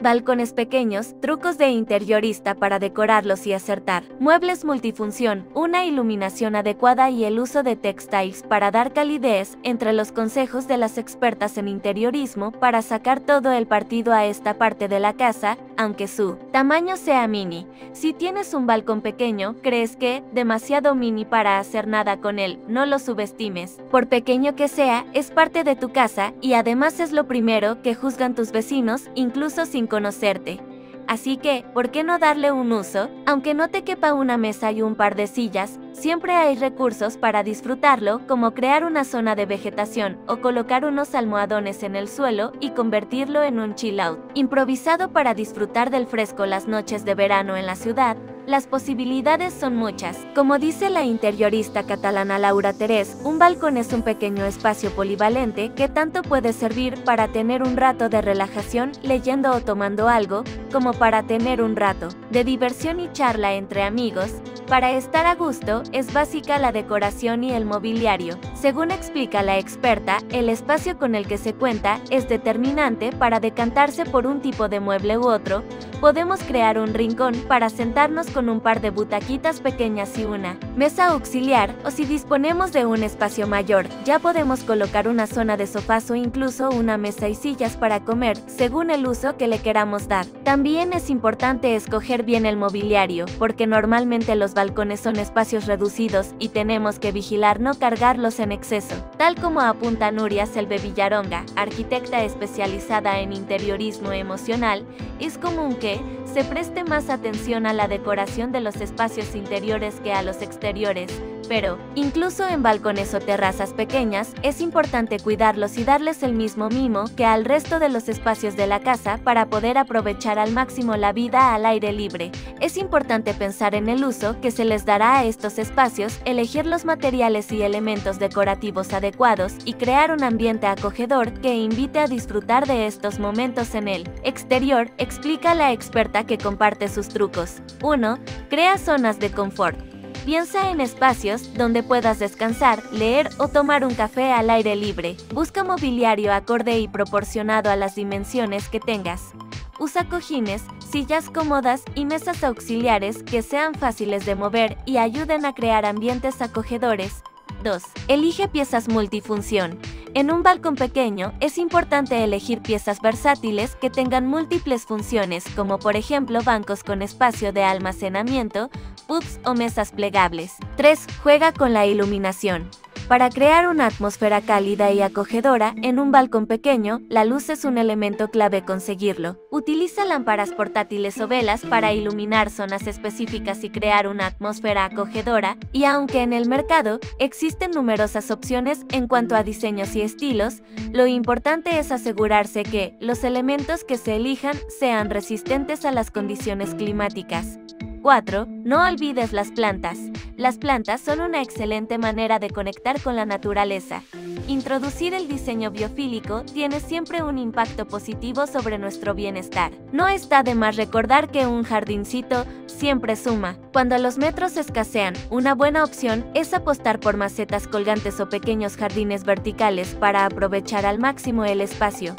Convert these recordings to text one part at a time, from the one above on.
Balcones pequeños, trucos de interiorista para decorarlos y acertar. Muebles multifunción, una iluminación adecuada y el uso de textiles para dar calidez, entre los consejos de las expertas en interiorismo para sacar todo el partido a esta parte de la casa, aunque su tamaño sea mini. Si tienes un balcón pequeño, crees que demasiado mini para hacer nada con él, no lo subestimes. Por pequeño que sea, es parte de tu casa y además es lo primero que juzgan tus vecinos, incluso sin conocerte. Así que, ¿por qué no darle un uso? Aunque no te quepa una mesa y un par de sillas, siempre hay recursos para disfrutarlo, como crear una zona de vegetación o colocar unos almohadones en el suelo y convertirlo en un chill out improvisado para disfrutar del fresco las noches de verano en la ciudad. Las posibilidades son muchas. Como dice la interiorista catalana Laura Terés, un balcón es un pequeño espacio polivalente que tanto puede servir para tener un rato de relajación leyendo o tomando algo, como para tener un rato de diversión y charla entre amigos. Para estar a gusto, es básica la decoración y el mobiliario. Según explica la experta, el espacio con el que se cuenta es determinante para decantarse por un tipo de mueble u otro. Podemos crear un rincón para sentarnos con un par de butaquitas pequeñas y una mesa auxiliar, o si disponemos de un espacio mayor, ya podemos colocar una zona de sofás o incluso una mesa y sillas para comer, según el uso que le queramos dar. También es importante escoger bien el mobiliario, porque normalmente los balcones son espacios reducidos y tenemos que vigilar no cargarlos en exceso. Tal como apunta Nuria Selve Villaronga, arquitecta especializada en interiorismo emocional, es común que se preste más atención a la decoración de los espacios interiores que a los exteriores, pero, incluso en balcones o terrazas pequeñas, es importante cuidarlos y darles el mismo mimo que al resto de los espacios de la casa para poder aprovechar al máximo la vida al aire libre. Es importante pensar en el uso que se les dará a estos espacios, elegir los materiales y elementos decorativos adecuados y crear un ambiente acogedor que invite a disfrutar de estos momentos en el exterior, explica la experta que comparte sus trucos. 1. Crea zonas de confort. Piensa en espacios donde puedas descansar, leer o tomar un café al aire libre. Busca mobiliario acorde y proporcionado a las dimensiones que tengas. Usa cojines, sillas cómodas y mesas auxiliares que sean fáciles de mover y ayuden a crear ambientes acogedores. 2. Elige piezas multifunción. En un balcón pequeño, es importante elegir piezas versátiles que tengan múltiples funciones, como por ejemplo bancos con espacio de almacenamiento, puffs o mesas plegables. 3. Juega con la iluminación. Para crear una atmósfera cálida y acogedora, en un balcón pequeño, la luz es un elemento clave conseguirlo. Utiliza lámparas portátiles o velas para iluminar zonas específicas y crear una atmósfera acogedora, y aunque en el mercado existen numerosas opciones en cuanto a diseños y estilos, lo importante es asegurarse que los elementos que se elijan sean resistentes a las condiciones climáticas. 4. No olvides las plantas. Las plantas son una excelente manera de conectar con la naturaleza. Introducir el diseño biofílico tiene siempre un impacto positivo sobre nuestro bienestar. No está de más recordar que un jardincito siempre suma. Cuando los metros escasean, una buena opción es apostar por macetas colgantes o pequeños jardines verticales para aprovechar al máximo el espacio.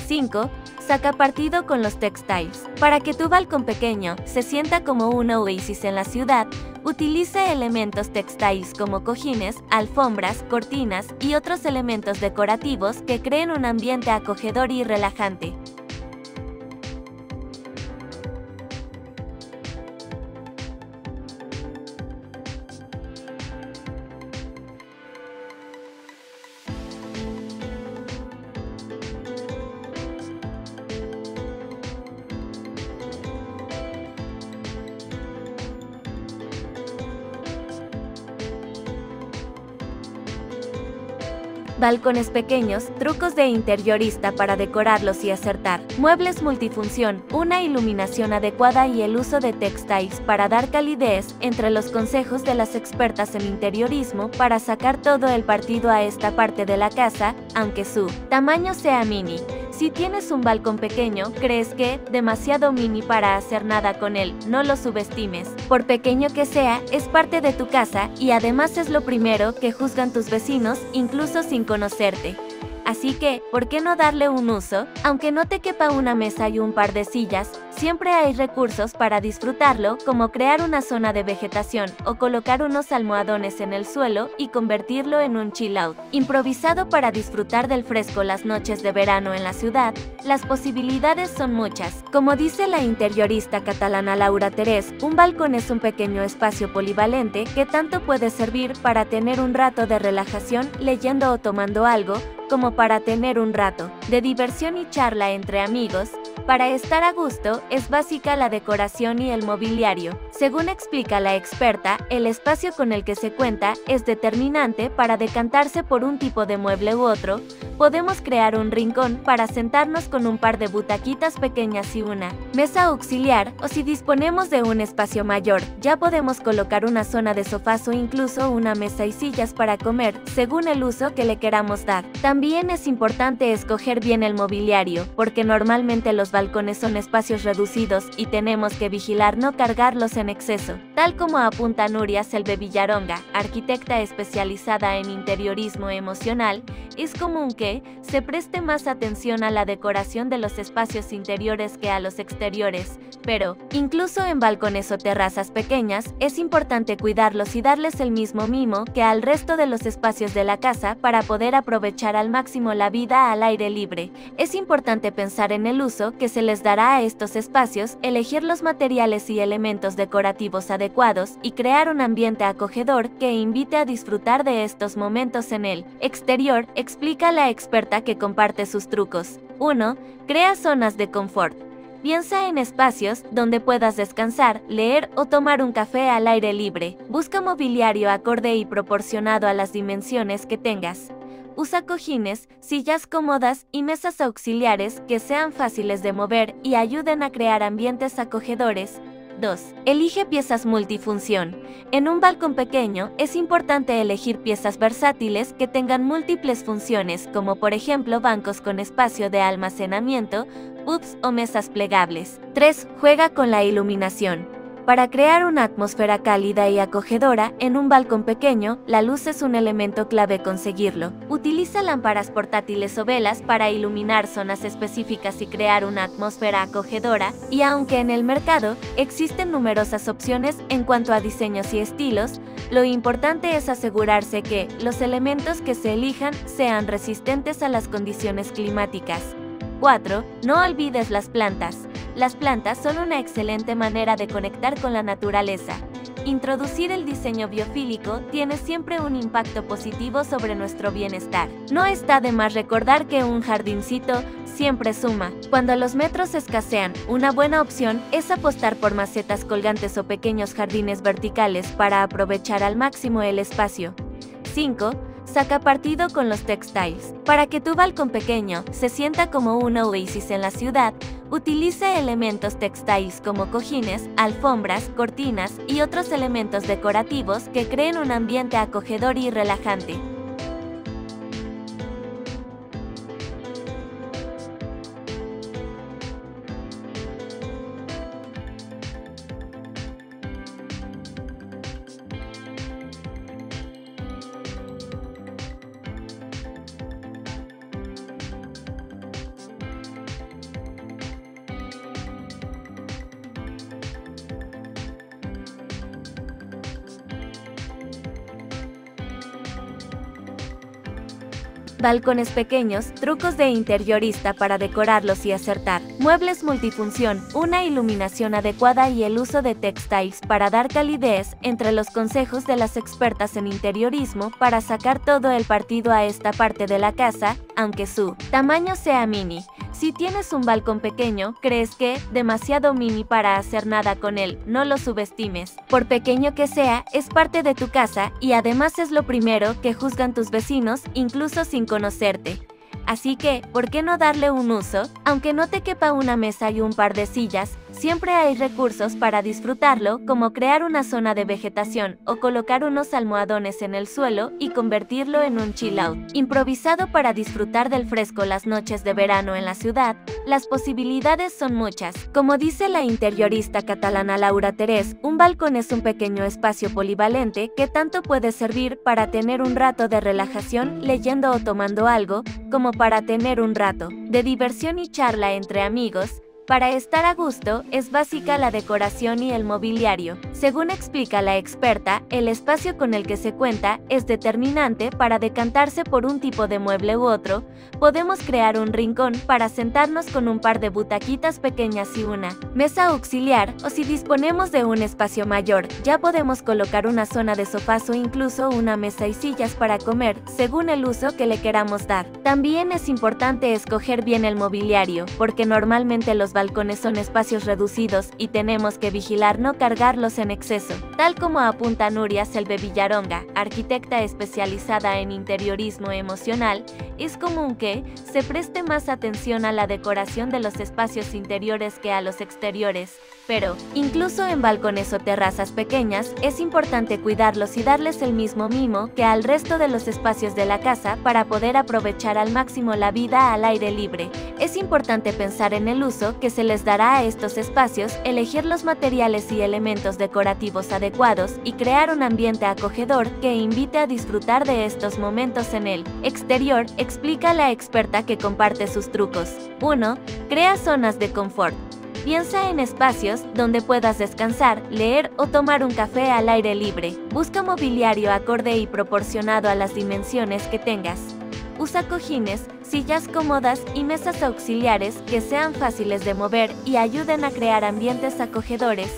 5. Saca partido con los textiles. Para que tu balcón pequeño se sienta como un oasis en la ciudad, utiliza elementos textiles como cojines, alfombras, cortinas y otros elementos decorativos que creen un ambiente acogedor y relajante. Balcones pequeños, trucos de interiorista para decorarlos y acertar. Muebles multifunción, una iluminación adecuada y el uso de textiles para dar calidez, entre los consejos de las expertas en interiorismo para sacar todo el partido a esta parte de la casa, aunque su tamaño sea mini. Si tienes un balcón pequeño, crees que demasiado mini para hacer nada con él, no lo subestimes. Por pequeño que sea, es parte de tu casa y además es lo primero que juzgan tus vecinos, incluso sin conocerte. Así que, ¿por qué no darle un uso? Aunque no te quepa una mesa y un par de sillas, siempre hay recursos para disfrutarlo, como crear una zona de vegetación o colocar unos almohadones en el suelo y convertirlo en un chill out improvisado para disfrutar del fresco las noches de verano en la ciudad. Las posibilidades son muchas. Como dice la interiorista catalana Laura Terés, un balcón es un pequeño espacio polivalente que tanto puede servir para tener un rato de relajación leyendo o tomando algo, como para tener un rato de diversión y charla entre amigos. Para estar a gusto, es básica la decoración y el mobiliario. Según explica la experta, el espacio con el que se cuenta es determinante para decantarse por un tipo de mueble u otro. Podemos crear un rincón para sentarnos con un par de butaquitas pequeñas y una mesa auxiliar, o si disponemos de un espacio mayor, ya podemos colocar una zona de sofás o incluso una mesa y sillas para comer, según el uso que le queramos dar. También es importante escoger bien el mobiliario, porque normalmente los balcones son espacios reducidos y tenemos que vigilar no cargarlos en exceso. Tal como apunta Nuria Selve Villaronga, arquitecta especializada en interiorismo emocional, es común que se preste más atención a la decoración de los espacios interiores que a los exteriores, pero, incluso en balcones o terrazas pequeñas, es importante cuidarlos y darles el mismo mimo que al resto de los espacios de la casa para poder aprovechar al máximo la vida al aire libre. Es importante pensar en el uso que se les dará a estos espacios, elegir los materiales y elementos decorativos adecuados y crear un ambiente acogedor que invite a disfrutar de estos momentos en el exterior, explica la experta que comparte sus trucos. 1. Crea zonas de confort. Piensa en espacios donde puedas descansar, leer o tomar un café al aire libre. Busca mobiliario acorde y proporcionado a las dimensiones que tengas. Usa cojines, sillas cómodas y mesas auxiliares que sean fáciles de mover y ayuden a crear ambientes acogedores. 2. Elige piezas multifunción. En un balcón pequeño, es importante elegir piezas versátiles que tengan múltiples funciones, como por ejemplo bancos con espacio de almacenamiento, pubs o mesas plegables. 3. Juega con la iluminación. Para crear una atmósfera cálida y acogedora en un balcón pequeño, la luz es un elemento clave conseguirlo. Utiliza lámparas portátiles o velas para iluminar zonas específicas y crear una atmósfera acogedora, y aunque en el mercado existen numerosas opciones en cuanto a diseños y estilos, lo importante es asegurarse que los elementos que se elijan sean resistentes a las condiciones climáticas. 4. No olvides las plantas. Las plantas son una excelente manera de conectar con la naturaleza. Introducir el diseño biofílico tiene siempre un impacto positivo sobre nuestro bienestar. No está de más recordar que un jardincito siempre suma. Cuando los metros escasean, una buena opción es apostar por macetas colgantes o pequeños jardines verticales para aprovechar al máximo el espacio. 5. Saca partido con los textiles. Para que tu balcón pequeño se sienta como un oasis en la ciudad, utiliza elementos textiles como cojines, alfombras, cortinas y otros elementos decorativos que creen un ambiente acogedor y relajante. Balcones pequeños, trucos de interiorista para decorarlos y acertar. Muebles multifunción, una iluminación adecuada y el uso de textiles para dar calidez, entre los consejos de las expertas en interiorismo para sacar todo el partido a esta parte de la casa, aunque su tamaño sea mini. Si tienes un balcón pequeño, crees que demasiado mini para hacer nada con él, no lo subestimes. Por pequeño que sea, es parte de tu casa y además es lo primero que juzgan tus vecinos, incluso sin conocerte. Así que, ¿por qué no darle un uso? Aunque no te quepa una mesa y un par de sillas, Siempre hay recursos para disfrutarlo, como crear una zona de vegetación o colocar unos almohadones en el suelo y convertirlo en un chill out improvisado para disfrutar del fresco las noches de verano en la ciudad. Las posibilidades son muchas. Como dice la interiorista catalana Laura Terés, un balcón es un pequeño espacio polivalente que tanto puede servir para tener un rato de relajación leyendo o tomando algo, como para tener un rato de diversión y charla entre amigos. Para estar a gusto, es básica la decoración y el mobiliario. Según explica la experta, el espacio con el que se cuenta es determinante para decantarse por un tipo de mueble u otro. Podemos crear un rincón para sentarnos con un par de butaquitas pequeñas y una mesa auxiliar, o si disponemos de un espacio mayor, ya podemos colocar una zona de sofás o incluso una mesa y sillas para comer, según el uso que le queramos dar. También es importante escoger bien el mobiliario, porque normalmente los balcones son espacios reducidos y tenemos que vigilar no cargarlos en exceso. Tal como apunta Nuria Selve Villaronga, arquitecta especializada en interiorismo emocional, es común que se preste más atención a la decoración de los espacios interiores que a los exteriores, pero, incluso en balcones o terrazas pequeñas, es importante cuidarlos y darles el mismo mimo que al resto de los espacios de la casa para poder aprovechar al máximo la vida al aire libre. Es importante pensar en el uso que se les dará a estos espacios, elegir los materiales y elementos decorativos adecuados y crear un ambiente acogedor que invite a disfrutar de estos momentos en el exterior, explica la experta que comparte sus trucos. 1. Crea zonas de confort. Piensa en espacios donde puedas descansar, leer o tomar un café al aire libre. Busca mobiliario acorde y proporcionado a las dimensiones que tengas. Usa cojines, sillas cómodas y mesas auxiliares que sean fáciles de mover y ayuden a crear ambientes acogedores.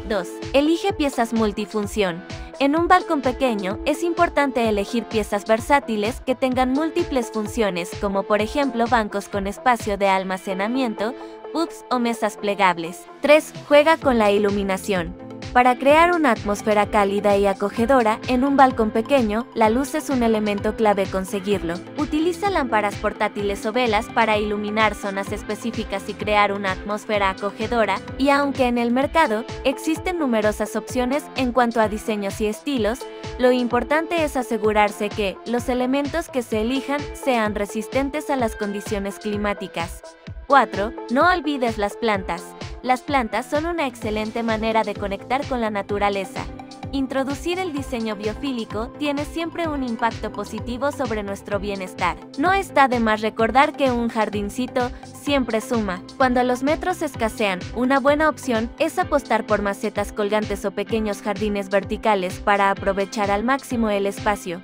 2. Elige piezas multifunción. En un balcón pequeño, es importante elegir piezas versátiles que tengan múltiples funciones, como por ejemplo bancos con espacio de almacenamiento, puffs o mesas plegables. 3. Juega con la iluminación. Para crear una atmósfera cálida y acogedora en un balcón pequeño, la luz es un elemento clave conseguirlo. Utiliza lámparas portátiles o velas para iluminar zonas específicas y crear una atmósfera acogedora, y aunque en el mercado existen numerosas opciones en cuanto a diseños y estilos, lo importante es asegurarse que los elementos que se elijan sean resistentes a las condiciones climáticas. 4. No olvides las plantas. Las plantas son una excelente manera de conectar con la naturaleza. Introducir el diseño biofílico tiene siempre un impacto positivo sobre nuestro bienestar. No está de más recordar que un jardincito siempre suma. Cuando los metros escasean, una buena opción es apostar por macetas colgantes o pequeños jardines verticales para aprovechar al máximo el espacio.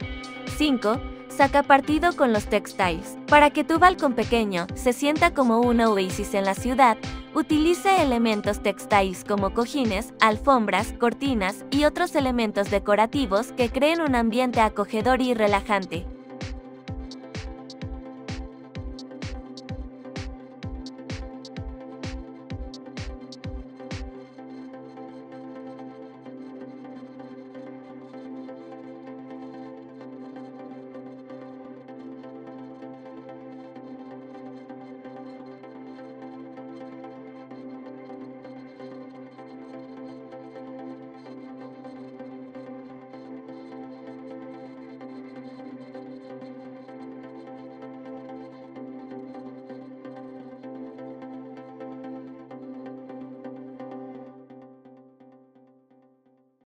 5. Saca partido con los textiles. Para que tu balcón pequeño se sienta como un oasis en la ciudad, utiliza elementos textiles como cojines, alfombras, cortinas y otros elementos decorativos que creen un ambiente acogedor y relajante.